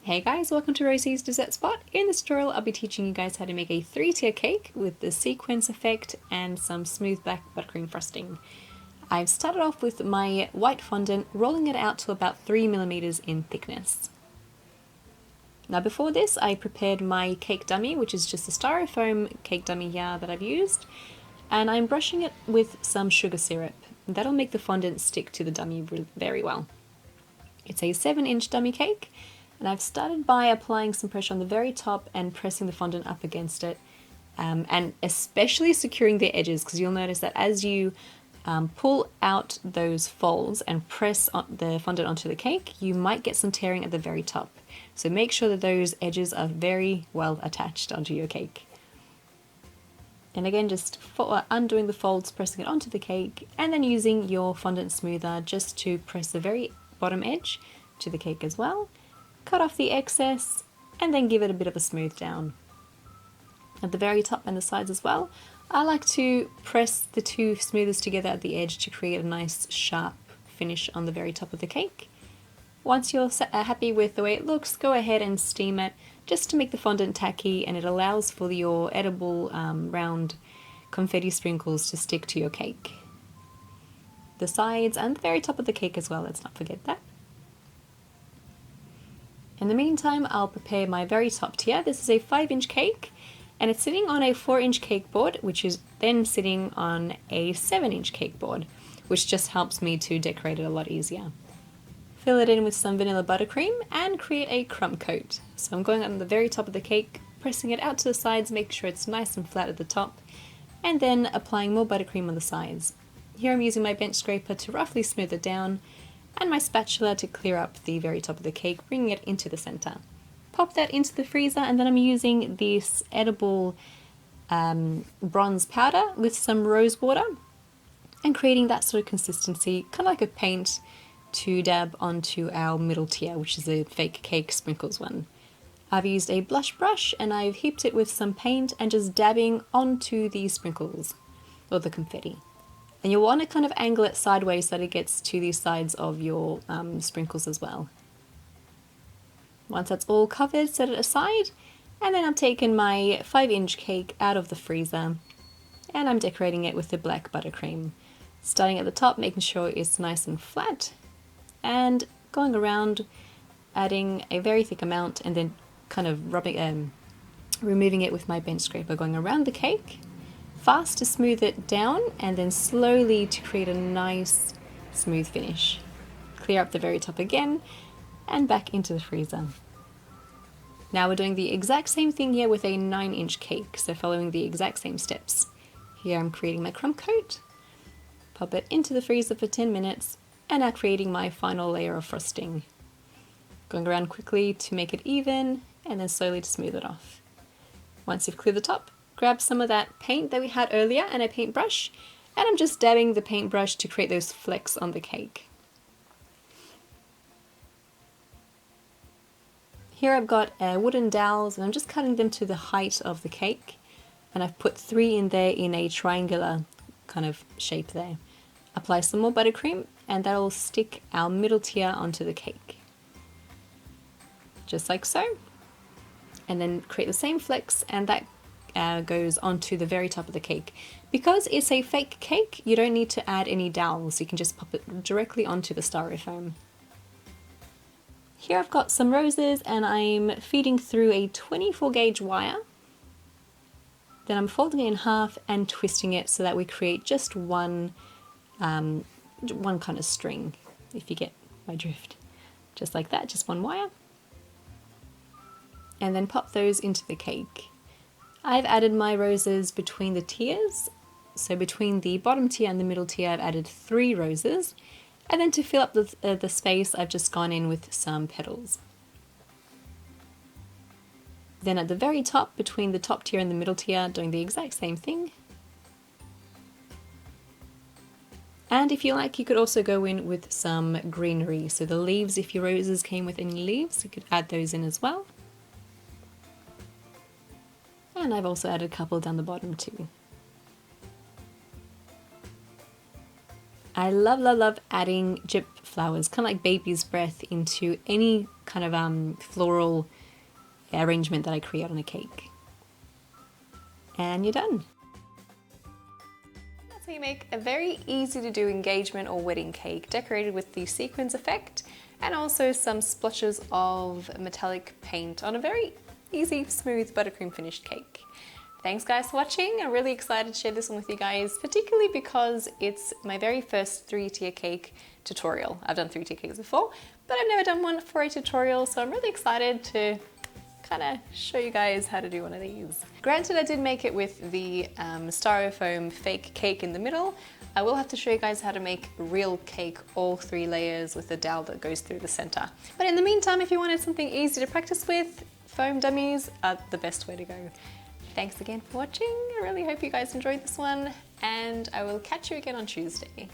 Hey guys, welcome to Rosie's Dessert Spot. In this tutorial I'll be teaching you guys how to make a 3-tier cake with the sequence effect and some smooth black buttercream frosting. I've started off with my white fondant, rolling it out to about 3mm in thickness. Now before this I prepared my cake dummy, which is just a styrofoam cake dummy here that I've used, and I'm brushing it with some sugar syrup. That'll make the fondant stick to the dummy very well. It's a 7-inch dummy cake, and I've started by applying some pressure on the very top and pressing the fondant up against it, and especially securing the edges, because you'll notice that as you pull out those folds and press the fondant onto the cake, you might get some tearing at the very top. So make sure that those edges are very well attached onto your cake. And again, just undoing the folds, pressing it onto the cake, and then using your fondant smoother just to press the very bottom edge to the cake as well. Cut off the excess and then give it a bit of a smooth down. At the very top and the sides as well, I like to press the two smoothers together at the edge to create a nice sharp finish on the very top of the cake. Once you're happy with the way it looks, go ahead and steam it just to make the fondant tacky, and it allows for your edible round confetti sprinkles to stick to your cake. The sides and the very top of the cake as well, let's not forget that. In the meantime, I'll prepare my very top tier. This is a 5-inch cake, and it's sitting on a 4-inch cake board, which is then sitting on a 7-inch cake board, which just helps me to decorate it a lot easier. Fill it in with some vanilla buttercream and create a crumb coat. So I'm going on the very top of the cake, pressing it out to the sides, making sure it's nice and flat at the top, and then applying more buttercream on the sides. Here I'm using my bench scraper to roughly smooth it down, and my spatula to clear up the very top of the cake, bringing it into the center. Pop that into the freezer, and then I'm using this edible bronze powder with some rose water and creating that sort of consistency, kind of like a paint, to dab onto our middle tier, which is a fake cake sprinkles one. I've used a blush brush and I've heaped it with some paint and just dabbing onto the sprinkles, or the confetti. And you'll want to kind of angle it sideways so that it gets to the sides of your sprinkles as well. Once that's all covered, set it aside, and then I'm taking my 5-inch cake out of the freezer and I'm decorating it with the black buttercream. Starting at the top, making sure it's nice and flat, and going around adding a very thick amount and then kind of removing it with my bench scraper, going around the cake, fast to smooth it down and then slowly to create a nice smooth finish. Clear up the very top again and back into the freezer. Now we're doing the exact same thing here with a 9-inch cake, so following the exact same steps. Here I'm creating my crumb coat, pop it into the freezer for 10 minutes, and now creating my final layer of frosting. Going around quickly to make it even and then slowly to smooth it off. Once you've cleared the top, grab some of that paint that we had earlier and a paintbrush, and I'm just dabbing the paintbrush to create those flecks on the cake. Here I've got wooden dowels and I'm just cutting them to the height of the cake, and I've put 3 in there in a triangular kind of shape there. Apply some more buttercream and that'll stick our middle tier onto the cake. Just like so. And then create the same flecks, and that goes onto the very top of the cake. Because it's a fake cake, you don't need to add any dowels, you can just pop it directly onto the styrofoam. Here I've got some roses and I'm feeding through a 24 gauge wire. Then I'm folding it in half and twisting it so that we create just one kind of string, if you get my drift. Just like that, just one wire. And then pop those into the cake. I've added my roses between the tiers, so between the bottom tier and the middle tier I've added 3 roses, and then to fill up the space I've just gone in with some petals. Then at the very top, between the top tier and the middle tier, doing the exact same thing. And if you like, you could also go in with some greenery, so the leaves, if your roses came with any leaves, you could add those in as well. And I've also added a couple down the bottom too. I love, love, love adding gyp flowers, kind of like baby's breath, into any kind of floral arrangement that I create on a cake. And you're done. That's how you make a very easy to do engagement or wedding cake, decorated with the sequins effect and also some splotches of metallic paint on a very easy, smooth buttercream finished cake. Thanks guys for watching. I'm really excited to share this one with you guys, particularly because it's my very first 3-tier cake tutorial. I've done 3-tier cakes before, but I've never done one for a tutorial, so I'm really excited to kind of show you guys how to do one of these. Granted, I did make it with the styrofoam fake cake in the middle. I will have to show you guys how to make real cake, all 3 layers with the dowel that goes through the center. But in the meantime, if you wanted something easy to practice with, foam dummies are the best way to go. Thanks again for watching. I really hope you guys enjoyed this one, and I will catch you again on Tuesday.